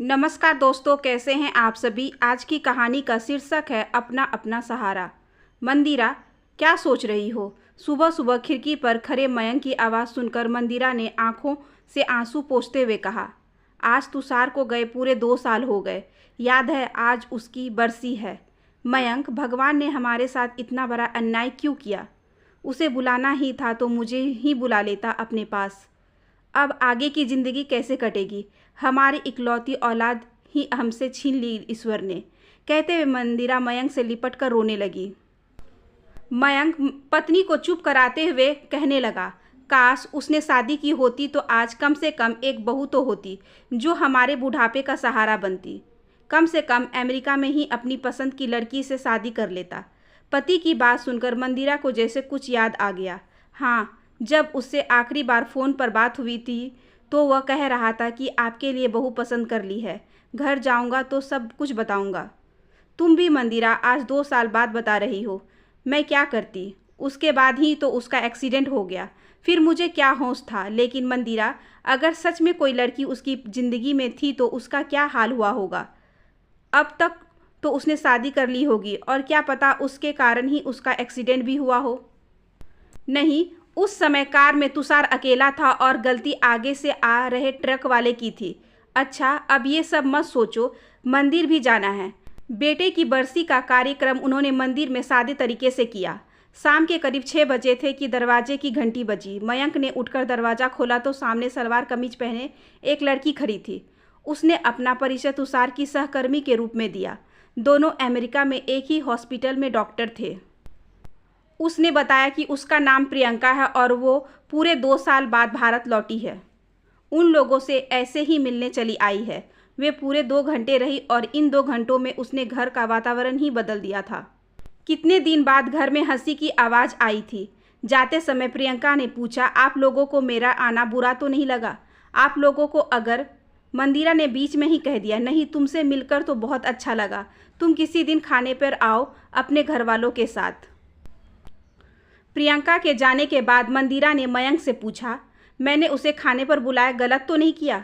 नमस्कार दोस्तों, कैसे हैं आप सभी। आज की कहानी का शीर्षक है अपना अपना सहारा। मंदिरा, क्या सोच रही हो? सुबह सुबह खिड़की पर खड़े मयंक की आवाज़ सुनकर मंदिरा ने आंखों से आंसू पोंछते हुए कहा, आज तुषार को गए पूरे 2 साल हो गए। याद है आज उसकी बरसी है। मयंक, भगवान ने हमारे साथ इतना बड़ा अन्याय क्यों किया? उसे बुलाना ही था तो मुझे ही बुला लेता अपने पास। अब आगे की ज़िंदगी कैसे कटेगी? हमारी इकलौती औलाद ही हमसे छीन ली ईश्वर ने। कहते हुए मंदिरा मयंक से लिपट कर रोने लगी। मयंक पत्नी को चुप कराते हुए कहने लगा, काश उसने शादी की होती तो आज कम से कम एक बहू तो होती जो हमारे बुढ़ापे का सहारा बनती। कम से कम अमेरिका में ही अपनी पसंद की लड़की से शादी कर लेता। पति की बात सुनकर मंदिरा को जैसे कुछ याद आ गया। हाँ, जब उससे आखिरी बार फ़ोन पर बात हुई थी तो वह कह रहा था कि आपके लिए बहू पसंद कर ली है, घर जाऊंगा तो सब कुछ बताऊंगा। तुम भी मंदिरा आज 2 साल बाद बता रही हो। मैं क्या करती? उसके बाद ही तो उसका एक्सीडेंट हो गया, फिर मुझे क्या होश था। लेकिन मंदिरा, अगर सच में कोई लड़की उसकी ज़िंदगी में थी तो उसका क्या हाल हुआ होगा। अब तक तो उसने शादी कर ली होगी और क्या पता उसके कारण ही उसका एक्सीडेंट भी हुआ हो। नहीं, उस समय कार में तुषार अकेला था और गलती आगे से आ रहे ट्रक वाले की थी। अच्छा, अब ये सब मत सोचो, मंदिर भी जाना है। बेटे की बरसी का कार्यक्रम उन्होंने मंदिर में सादे तरीके से किया। शाम के करीब 6 बजे थे कि दरवाजे की घंटी बजी। मयंक ने उठकर दरवाज़ा खोला तो सामने सलवार कमीज पहने एक लड़की खड़ी थी। उसने अपना परिचय तुषार की सहकर्मी के रूप में दिया। दोनों अमेरिका में एक ही हॉस्पिटल में डॉक्टर थे। उसने बताया कि उसका नाम प्रियंका है और वो पूरे 2 साल बाद भारत लौटी है। उन लोगों से ऐसे ही मिलने चली आई है। वे पूरे 2 घंटे रही और इन 2 घंटों में उसने घर का वातावरण ही बदल दिया था। कितने दिन बाद घर में हंसी की आवाज़ आई थी। जाते समय प्रियंका ने पूछा, आप लोगों को मेरा आना बुरा तो नहीं लगा? आप लोगों को? अगर मंदिरा ने बीच में ही कह दिया, नहीं, तुमसे मिलकर तो बहुत अच्छा लगा। तुम किसी दिन खाने पर आओ अपने घर वालों के साथ। प्रियंका के जाने के बाद मंदिरा ने मयंक से पूछा, मैंने उसे खाने पर बुलाया, गलत तो नहीं किया?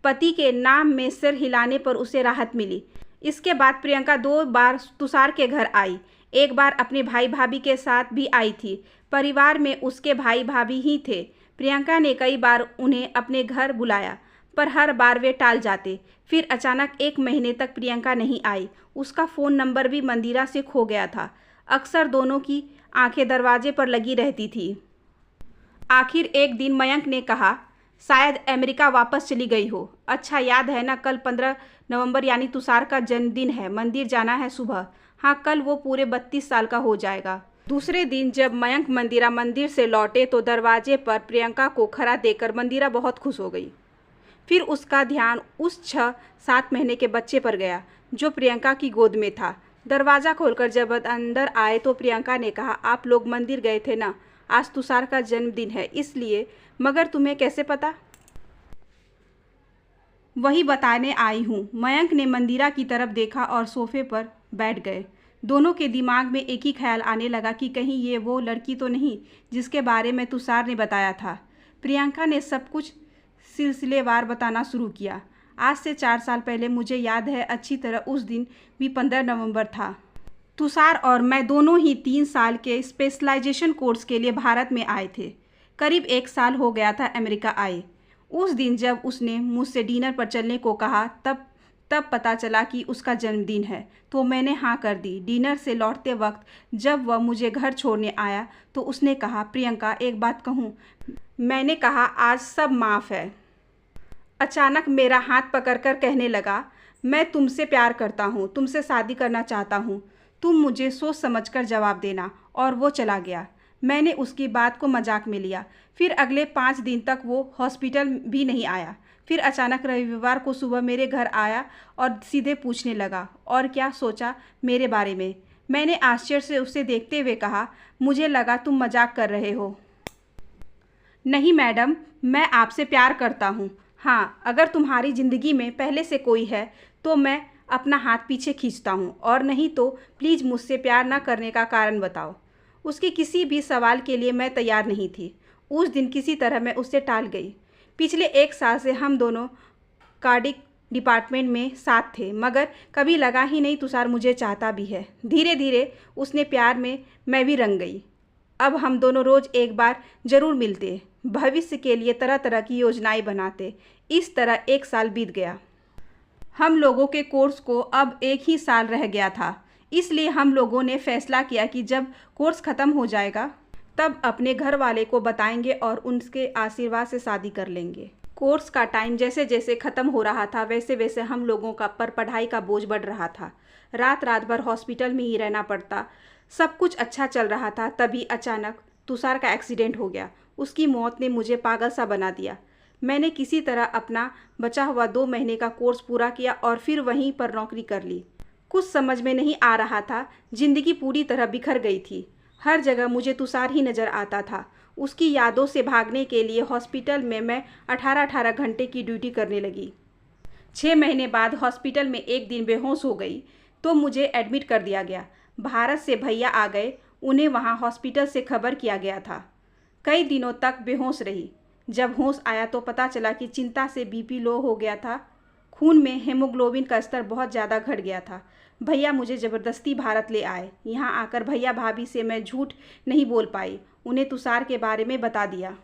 पति के नाम में सिर हिलाने पर उसे राहत मिली। इसके बाद प्रियंका 2 बार तुषार के घर आई। एक बार अपने भाई भाभी के साथ भी आई थी। परिवार में उसके भाई भाभी ही थे। प्रियंका ने कई बार उन्हें अपने घर बुलाया पर हर बार वे टाल जाते। फिर अचानक 1 महीने तक प्रियंका नहीं आई। उसका फ़ोन नंबर भी मंदिरा से खो गया था। अक्सर दोनों की आंखें दरवाजे पर लगी रहती थी। आखिर एक दिन मयंक ने कहा, शायद अमेरिका वापस चली गई हो। अच्छा, याद है ना, कल 15 नवंबर यानी तुषार का जन्मदिन है। मंदिर जाना है सुबह। हाँ, कल वो पूरे 32 साल का हो जाएगा। दूसरे दिन जब मयंक मंदिरा मंदिर से लौटे तो दरवाजे पर प्रियंका को खड़ा देखकर मंदिरा बहुत खुश हो गई। फिर उसका ध्यान उस 6-7 महीने के बच्चे पर गया जो प्रियंका की गोद में था। दरवाज़ा खोलकर जब अंदर आए तो प्रियंका ने कहा, आप लोग मंदिर गए थे ना? आज तुषार का जन्मदिन है इसलिए। मगर तुम्हें कैसे पता? वही बताने आई हूँ। मयंक ने मंदिरा की तरफ देखा और सोफे पर बैठ गए। दोनों के दिमाग में एक ही ख्याल आने लगा कि कहीं ये वो लड़की तो नहीं जिसके बारे में तुषार ने बताया था। प्रियंका ने सब कुछ सिलसिलेवार बताना शुरू किया। आज से 4 साल पहले, मुझे याद है अच्छी तरह, उस दिन भी 15 नवंबर था। तुषार और मैं दोनों ही 3 साल के स्पेशलाइजेशन कोर्स के लिए भारत में आए थे। करीब 1 साल हो गया था अमेरिका आए। उस दिन जब उसने मुझसे डिनर पर चलने को कहा तब पता चला कि उसका जन्मदिन है तो मैंने हाँ कर दी। डिनर से लौटते वक्त जब वह मुझे घर छोड़ने आया तो उसने कहा, प्रियंका एक बात कहूँ? मैंने कहा, आज सब माफ़ है। अचानक मेरा हाथ पकड़कर कहने लगा, मैं तुमसे प्यार करता हूँ, तुमसे शादी करना चाहता हूँ। तुम मुझे सोच समझकर जवाब देना। और वो चला गया। मैंने उसकी बात को मजाक में लिया। फिर अगले 5 दिन तक वो हॉस्पिटल भी नहीं आया। फिर अचानक रविवार को सुबह मेरे घर आया और सीधे पूछने लगा, और क्या सोचा मेरे बारे में? मैंने आश्चर्य से उसे देखते हुए कहा, मुझे लगा तुम मजाक कर रहे हो। नहीं मैडम, मैं आपसे प्यार करता हूँ। हाँ, अगर तुम्हारी ज़िंदगी में पहले से कोई है तो मैं अपना हाथ पीछे खींचता हूँ, और नहीं तो प्लीज़ मुझसे प्यार न करने का कारण बताओ। उसके किसी भी सवाल के लिए मैं तैयार नहीं थी। उस दिन किसी तरह मैं उससे टाल गई। पिछले 1 साल से हम दोनों कार्डिक डिपार्टमेंट में साथ थे, मगर कभी लगा ही नहीं तुषार मुझे चाहता भी है। धीरे धीरे उसने प्यार में मैं भी रंग गई। अब हम दोनों रोज़ एक बार ज़रूर मिलते, भविष्य के लिए तरह तरह की योजनाएं बनाते। इस तरह 1 साल बीत गया। हम लोगों के कोर्स को अब 1 ही साल रह गया था, इसलिए हम लोगों ने फैसला किया कि जब कोर्स ख़त्म हो जाएगा तब अपने घर वाले को बताएंगे और उनके आशीर्वाद से शादी कर लेंगे। कोर्स का टाइम जैसे जैसे ख़त्म हो रहा था वैसे वैसे हम लोगों का पर पढ़ाई का बोझ बढ़ रहा था। रात रात भर हॉस्पिटल में ही रहना पड़ता। सब कुछ अच्छा चल रहा था, तभी अचानक तुषार का एक्सीडेंट हो गया। उसकी मौत ने मुझे पागल सा बना दिया। मैंने किसी तरह अपना बचा हुआ 2 महीने का कोर्स पूरा किया और फिर वहीं पर नौकरी कर ली। कुछ समझ में नहीं आ रहा था, जिंदगी पूरी तरह बिखर गई थी। हर जगह मुझे तुषार ही नज़र आता था। उसकी यादों से भागने के लिए हॉस्पिटल में मैं 18-18 घंटे की ड्यूटी करने लगी। 6 महीने बाद हॉस्पिटल में एक दिन बेहोश हो गई तो मुझे एडमिट कर दिया गया। भारत से भैया आ गए, उन्हें वहाँ हॉस्पिटल से खबर किया गया था। कई दिनों तक बेहोश रही। जब होश आया तो पता चला कि चिंता से बीपी लो हो गया था। खून में हेमोग्लोबिन का स्तर बहुत ज़्यादा घट गया था। भैया मुझे ज़बरदस्ती भारत ले आए। यहाँ आकर भैया भाभी से मैं झूठ नहीं बोल पाई, उन्हें तुषार के बारे में बता दिया।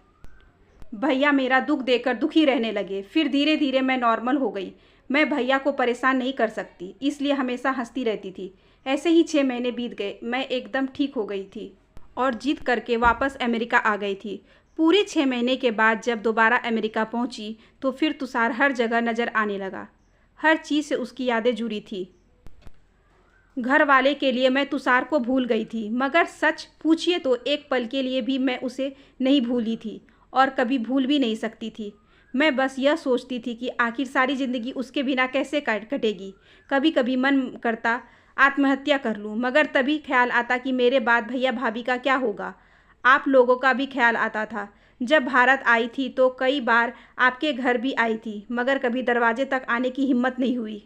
भैया मेरा दुख देखकर दुखी रहने लगे। फिर धीरे धीरे मैं नॉर्मल हो गई। मैं भैया को परेशान नहीं कर सकती, इसलिए हमेशा हंसती रहती थी। ऐसे ही 6 महीने बीत गए। मैं एकदम ठीक हो गई थी और जीत करके वापस अमेरिका आ गई थी। पूरे 6 महीने के बाद जब दोबारा अमेरिका पहुंची तो फिर तुषार हर जगह नज़र आने लगा। हर चीज़ से उसकी यादें जुड़ी थी। घर वाले के लिए मैं तुषार को भूल गई थी, मगर सच पूछिए तो एक पल के लिए भी मैं उसे नहीं भूली थी और कभी भूल भी नहीं सकती थी। मैं बस यह सोचती थी कि आखिर सारी ज़िंदगी उसके बिना कैसे कटेगी। कभी कभी मन करता आत्महत्या कर लूँ, मगर तभी ख्याल आता कि मेरे बाद भैया भाभी का क्या होगा। आप लोगों का भी ख्याल आता था। जब भारत आई थी तो कई बार आपके घर भी आई थी, मगर कभी दरवाजे तक आने की हिम्मत नहीं हुई।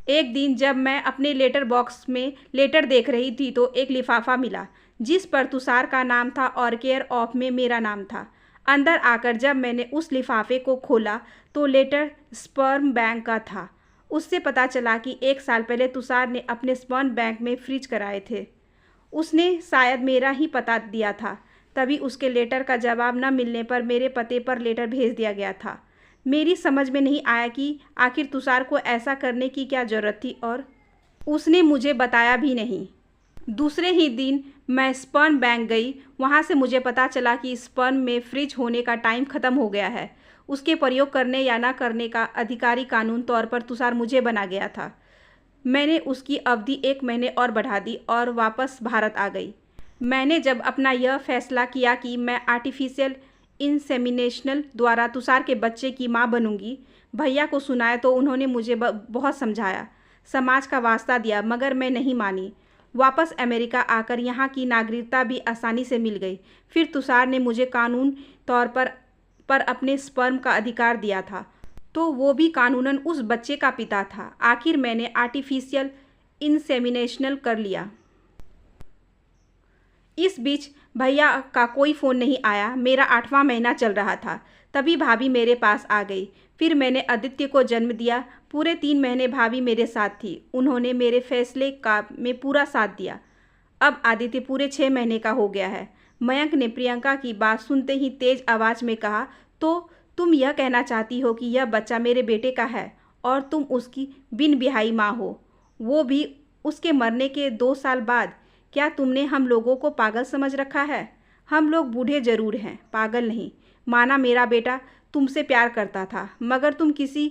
एक दिन जब मैं अपने लेटर बॉक्स में लेटर देख रही थी तो एक लिफाफा मिला जिस पर तुषार का नाम था और केयर ऑफ में मेरा नाम था। अंदर आकर जब मैंने उस लिफाफे को खोला तो लेटर स्पर्म बैंक का था। उससे पता चला कि 1 साल पहले तुषार ने अपने स्पर्म बैंक में फ्रीज कराए थे। उसने शायद मेरा ही पता दिया था, तभी उसके लेटर का जवाब न मिलने पर मेरे पते पर लेटर भेज दिया गया था। मेरी समझ में नहीं आया कि आखिर तुषार को ऐसा करने की क्या ज़रूरत थी और उसने मुझे बताया भी नहीं। दूसरे ही दिन मैं स्पर्म बैंक गई। वहाँ से मुझे पता चला कि स्पर्म में फ्रीज होने का टाइम ख़त्म हो गया है। उसके प्रयोग करने या ना करने का अधिकारी कानून तौर पर तुषार मुझे बना गया था। मैंने उसकी अवधि 1 महीने और बढ़ा दी और वापस भारत आ गई। मैंने जब अपना यह फैसला किया कि मैं आर्टिफिशियल इंसेमिनेशन द्वारा तुषार के बच्चे की मां बनूंगी, भैया को सुनाया तो उन्होंने मुझे बहुत समझाया, समाज का वास्ता दिया, मगर मैं नहीं मानी। वापस अमेरिका आकर यहाँ की नागरिकता भी आसानी से मिल गई। फिर तुषार ने मुझे कानून तौर पर अपने स्पर्म का अधिकार दिया था, तो वो भी कानूनन उस बच्चे का पिता था। आखिर मैंने आर्टिफिशियल इंसेमिनेशन कर लिया। इस बीच भैया का कोई फ़ोन नहीं आया। मेरा 8वां महीना चल रहा था, तभी भाभी मेरे पास आ गई। फिर मैंने आदित्य को जन्म दिया। पूरे 3 महीने भाभी मेरे साथ थी। उन्होंने मेरे फैसले में पूरा साथ दिया। अब आदित्य पूरे 6 महीने का हो गया है। मयंक ने प्रियंका की बात सुनते ही तेज आवाज़ में कहा, तो तुम यह कहना चाहती हो कि यह बच्चा मेरे बेटे का है और तुम उसकी बिन बिहाई माँ हो, वो भी उसके मरने के 2 साल बाद। क्या तुमने हम लोगों को पागल समझ रखा है? हम लोग बूढ़े जरूर हैं, पागल नहीं। माना मेरा बेटा तुमसे प्यार करता था, मगर तुम किसी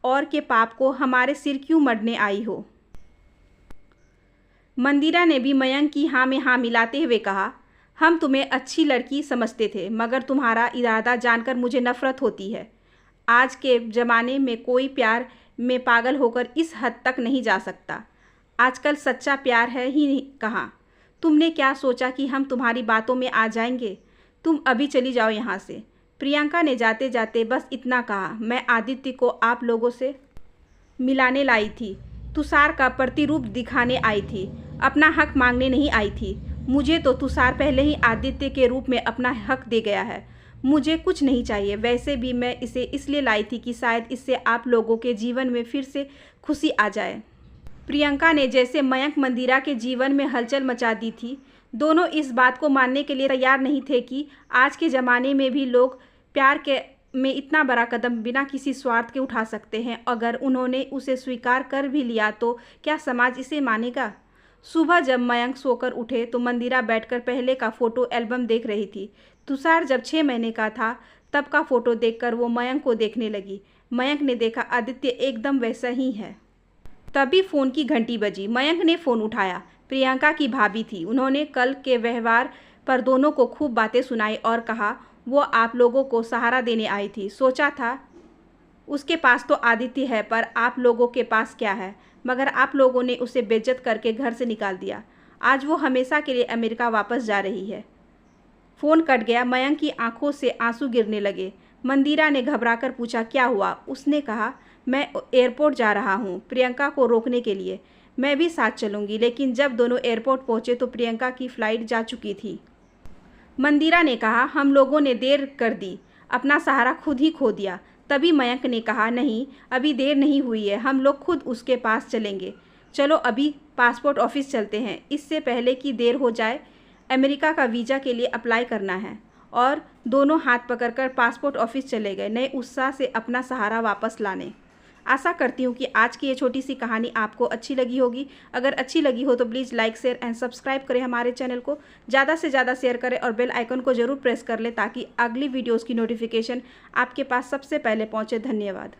और के पाप को हमारे सिर क्यों मढ़ने आई हो? मंदिरा ने भी मयंक की हाँ में हाँ मिलाते हुए कहा, हम तुम्हें अच्छी लड़की समझते थे, मगर तुम्हारा इरादा जानकर मुझे नफरत होती है। आज के ज़माने में कोई प्यार में पागल होकर इस हद तक नहीं जा सकता। आजकल सच्चा प्यार है ही कहाँ। तुमने क्या सोचा कि हम तुम्हारी बातों में आ जाएंगे? तुम अभी चली जाओ यहाँ से। प्रियंका ने जाते जाते बस इतना कहा। मैं आदित्य को आप लोगों से मिलाने लाई थी, तुषार का प्रतिरूप दिखाने आई थी, अपना हक मांगने नहीं आई थी। मुझे तो तुषार पहले ही आदित्य के रूप में अपना हक दे गया है। मुझे कुछ नहीं चाहिए, वैसे भी मैं इसे इसलिए लाई थी कि शायद इससे आप लोगों के जीवन में फिर से खुशी आ जाए। प्रियंका ने जैसे मयंक मंदिरा के जीवन में हलचल मचा दी थी। दोनों इस बात को मानने के लिए तैयार नहीं थे कि आज के ज़माने में भी लोग प्यार के में इतना बड़ा कदम बिना किसी स्वार्थ के उठा सकते हैं। अगर उन्होंने उसे स्वीकार कर भी लिया तो क्या समाज इसे मानेगा? सुबह जब मयंक सोकर उठे तो मंदिरा बैठकर पहले का फ़ोटो एल्बम देख रही थी। तुषार जब 6 महीने का था तब का फ़ोटो देखकर वो मयंक को देखने लगी। मयंक ने देखा आदित्य एकदम वैसा ही है। तभी फ़ोन की घंटी बजी। मयंक ने फ़ोन उठाया। प्रियंका की भाभी थी। उन्होंने कल के व्यवहार पर दोनों को खूब बातें सुनाई और कहा वो आप लोगों को सहारा देने आई थी। सोचा था उसके पास तो आदित्य है, पर आप लोगों के पास क्या है? मगर आप लोगों ने उसे बेइज्जत करके घर से निकाल दिया। आज वो हमेशा के लिए अमेरिका वापस जा रही है। फ़ोन कट गया। मयंक की आंखों से आंसू गिरने लगे। मंदिरा ने घबराकर पूछा क्या हुआ? उसने कहा मैं एयरपोर्ट जा रहा हूँ प्रियंका को रोकने के लिए। मैं भी साथ चलूँगी। लेकिन जब दोनों एयरपोर्ट पहुँचे तो प्रियंका की फ़्लाइट जा चुकी थी। मंदिरा ने कहा हम लोगों ने देर कर दी, अपना सहारा खुद ही खो दिया। तभी मयंक ने कहा नहीं, अभी देर नहीं हुई है, हम लोग खुद उसके पास चलेंगे। चलो अभी पासपोर्ट ऑफिस चलते हैं, इससे पहले कि देर हो जाए। अमेरिका का वीज़ा के लिए अप्लाई करना है। और दोनों हाथ पकड़कर पासपोर्ट ऑफिस चले गए, नए उत्साह से अपना सहारा वापस लाने। आशा करती हूँ कि आज की ये छोटी सी कहानी आपको अच्छी लगी होगी। अगर अच्छी लगी हो तो please like share and subscribe करें हमारे चैनल को। ज़्यादा से ज़्यादा शेयर करें और बेल आइकन को ज़रूर प्रेस कर लें ताकि अगली वीडियोज़ की नोटिफिकेशन आपके पास सबसे पहले पहुँचे। धन्यवाद।